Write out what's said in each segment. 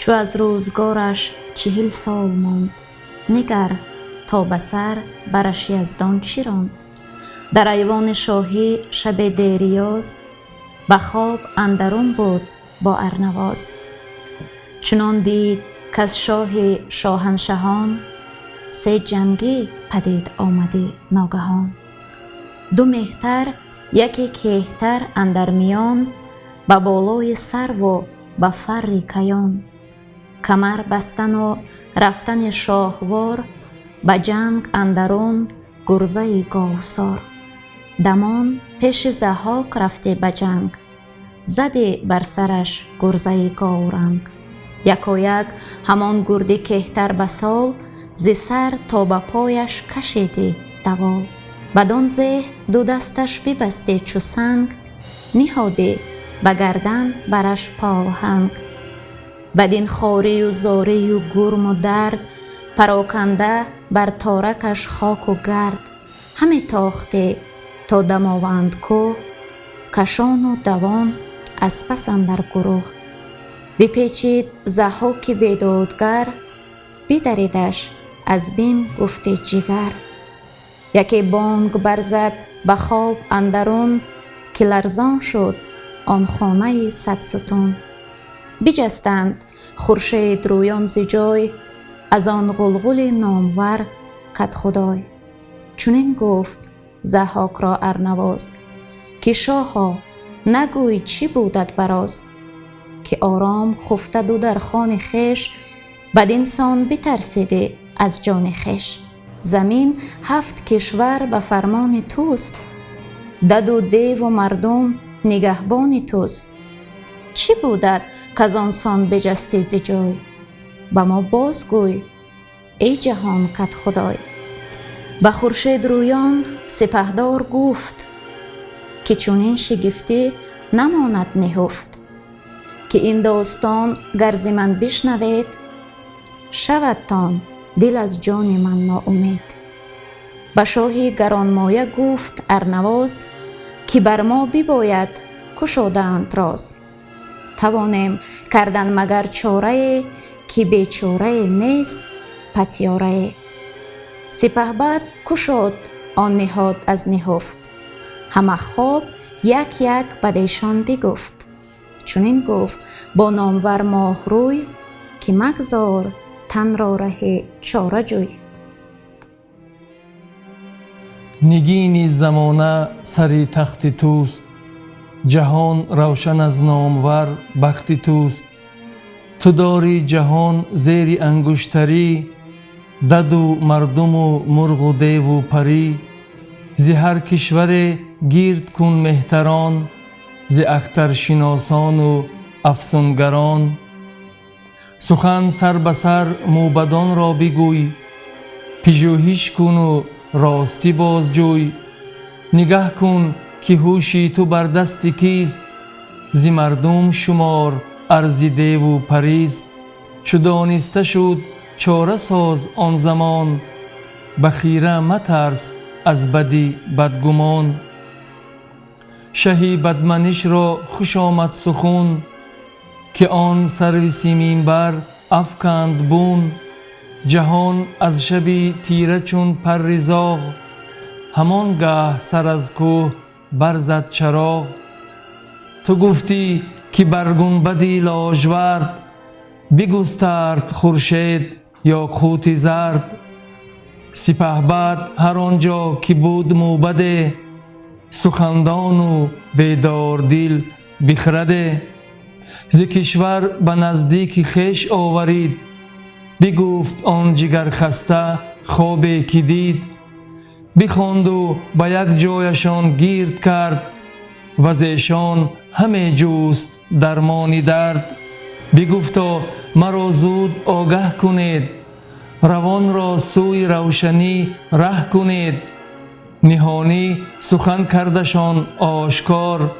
چو از روزگارش 40 سال ماند، نگر تا به سر برش یزدان چی راند. در ایوان شاهی شب دیریاز، به خواب اندرون بود با ارنواز. چنان دید کز شاه شاهنشهان، 3 جنگی پدید آمده ناگهان. 2 مهتر یکی کهتر اندر میان، به بالای سرو و به فر کیان. کمر بستن و رفتن شاهوار، به جنگ اندرون گرزه گاوسار. دمان پیش ضحاک رفته به جنگ، زده بر سرش گرزه گاورنگ. یکایک همان گرد کهتر به سال، ز سر تا به پایش کشیده دوال. بدان زه 2 دستش ببسته چو سنگ، نهاده به گردن برش پالهنگ. بدین خواری و زاری و گرم و درد، پراکنده بر تارکش خاک و گرد. همه تاخته تا دماوند کوه، کشان و دوان از پس اندر گروه. بپیچید ضحاک بیدادگر، بدریدش از بیم گفته جگر. یکی بانگ برزد به خواب اندرون، که لرزان شد آن خانه 100 ستون. بجستند خورشید رویان ز جای، از آن غلغل نامور کدخدای. چنین گفت ضحاک را ارنواز، که شاها نگوی چی بودت براز. که آرام خفتد و در خان خویش، بدین سان بترسیده از جان خویش. زمین 7 کشور به فرمان توست، دد و دیو و مردم نگهبان توست. چی بودت کز آن سان بجستی ز جای، به ما بازگوی ای جهان کدخدای. به خورشید رویان سپهدار گفت، که چنین شگفتی نماند نهفت. که این داستان گر ز من بشنوید، شودتان دل از جان من ناامید. به شاه گرانمایه گفت ارنواز، که بر ما بباید گشادند راز. توانیم کردن مگر چاره، که بیچاره نیست پتیاره. سپهبد گشاد آن نهاد از نهفت، همه خواب یک یک بدیشان بگفت. چنین گفت با نامور ماهروی، که مگذار تن را ره چاره جوی. نگین زمانه سر تخت توست، جهان روشن از نامور بخت توست. تو داری جهان زیر انگشتری، دد و مردم و مرغ و دیو و پری. ز هر کشور گرد کن مهتران، ز اخترشناسان و افسونگران. سخن سر به سر موبدان را بگوی، پژوهش کن و راستی بازجوی. نگه کن که هوشی تو بر دست کیست، ز مردم شمار ارز دیو و پریست. چو دانسته شد چاره ساز آن زمان، به خیره مترس از بدی بدگمان. شهی بدمنش را خوش آمد سخن، که آن سرو سیمین بر افکند بون. جهان از شبی تیره چون پر زاغ، همان گه سر از کوه برزد چراغ. تو گفتی که بر گنبدی لاژورد، بگسترد خورشید یاقوت زرد. سپهبد هر آنجا که بود موبده، سخندان و بیدار دل بخرده. ز کشور به نزدیک خویش آورید، بگفت آن جگر خسته خوابی که دید. بخواند و به یک جایشان گرد کرد، و ز ایشان همه جوست درمان درد. بگفتا مرا زود آگه کنید، روان را سوی روشنی ره کنید. نهانی سخن کردشان آشکار،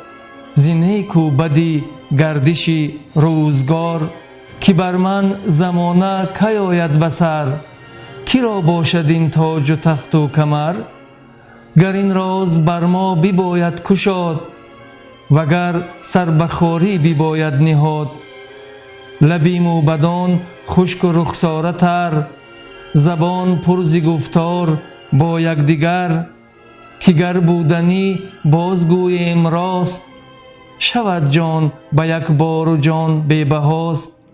ز نیک و بدی گردش روزگار. که بر من زمانه کی آید به سر، کی را باشد این تاج و تخت و کمر. گر این راز بر ما بباید گشاد، وگر سر به خواری بباید نهاد. لبی موبدان خشک و رخساره تر، زبان پر ز گفتار با یکدیگر، که گر بودنی بازگوییم راست، شود جان به یک بار و جان بی بهاست.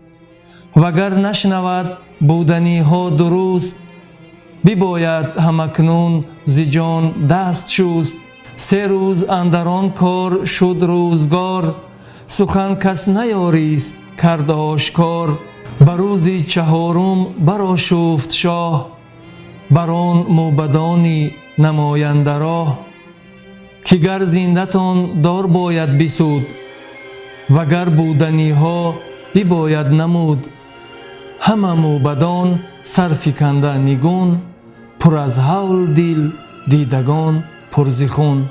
وگر نشنود بودنی ها درست، بباید همکنون ز جان دست شست. 3 روز اندر آن کار شد روزگار، سخن کس نیاریست کرد آشکار. به روز 4 برآشفت شاه، بر آن موبدانی نماینده راه. که گر زنده تان دار باید بسود، وگر بودنی ها بباید نمود. همه موبدان سرفکنده نگون، پر از هول دل دیدگان پر ز خون.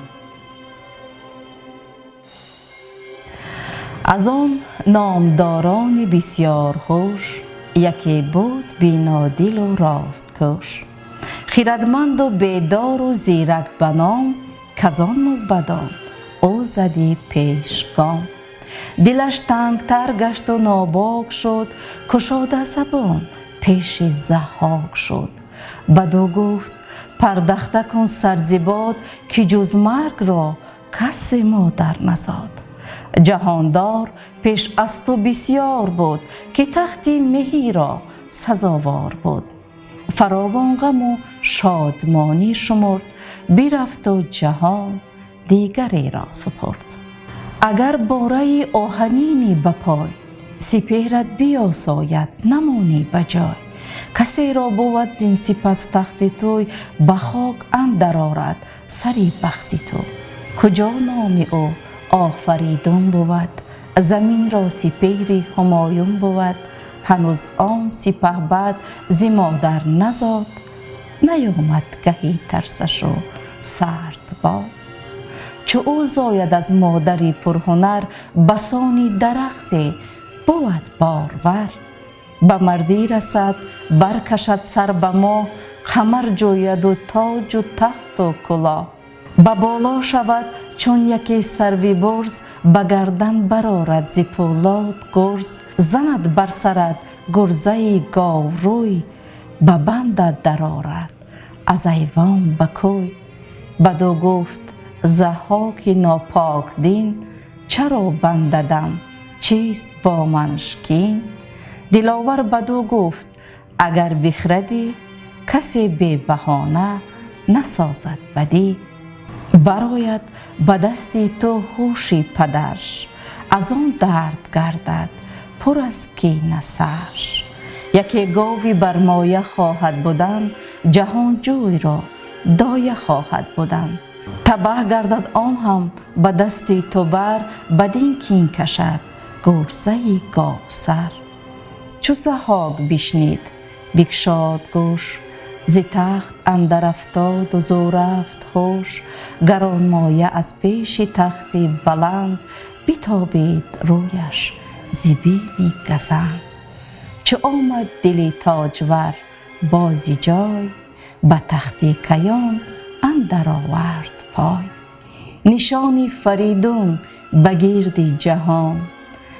از آن نامداران بسیار هوش، یکی بود بینادل و راست کوش. خردمند و بیدار و زیرک بنام، کز آن موبدان او زدی پیش گام. دلش تنگتر گشت و ناباک شد، گشاده زبان پیش ضحاک شد. بدو گفت پردخته کن سر ز باد، که جز مرگ را کس ما در نزاد. جهاندار پیش از تو بسیار بود، که تخت مهی را سزاوار بود. فراوان غم و شادمانی شمرد، برفت و جهان دیگری را سپرد. اگر باره آهنینی به پای، سپهرت بیاساید نمانی به جای. کسی را بود زین سپس تخت توی، به خاک اندر آرد سری بخت تو. کجا نام او آفریدون بود، زمین را سپهر همایون بود. هنوز آن سپهبد ز مادر نزاد، نیامد گهی ترسش و سرد باد. چو او زاید از مادری پرهنر، بسانی درختی بود بارور. به مردی رسد برکشد سر به ماه، قمر جوید و تاج و تخت و کلاه. به بالا شود چون یکی سروی برز، به گردن برآرد ز پولاد گرز. زند بر سرت گرزه گاوروی، به بندت درآرد از ایوان به کوی. بدو گفت ضحاک ناپاک دین، چرا بنددم چیست با منش کین. دلاور بدو گفت اگر بخردی، کسی بی بهانه نسازد بدی. برآید به دستی تو هوشی پدرش، از آن درد گردد پر از کینه سرش. یکی گاوی بر مایه خواهد بودن، جهان جوی را دایه خواهد بودن. تباه گردد آن هم به دستی تو بر، بدین کین کشد گرزه گاو سر. چو ضحاک بشنید بگشاد گوش، ز تخت اندر افتاد و زو رفت هوش. گرانمایه از پیش تختی بلند، بتابید رویش ز بیم گزند. چو آمد دل تاجور باز جای، به تخت کیان اندر آورد پای. نشانی فریدون به گرد جهان،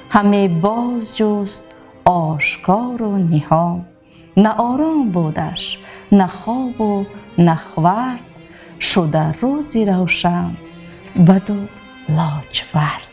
همه باز جست آشکار و نهان. نه آرام بودش نه خواب و نه خورد، شده روزی روشن بد و لاجورد.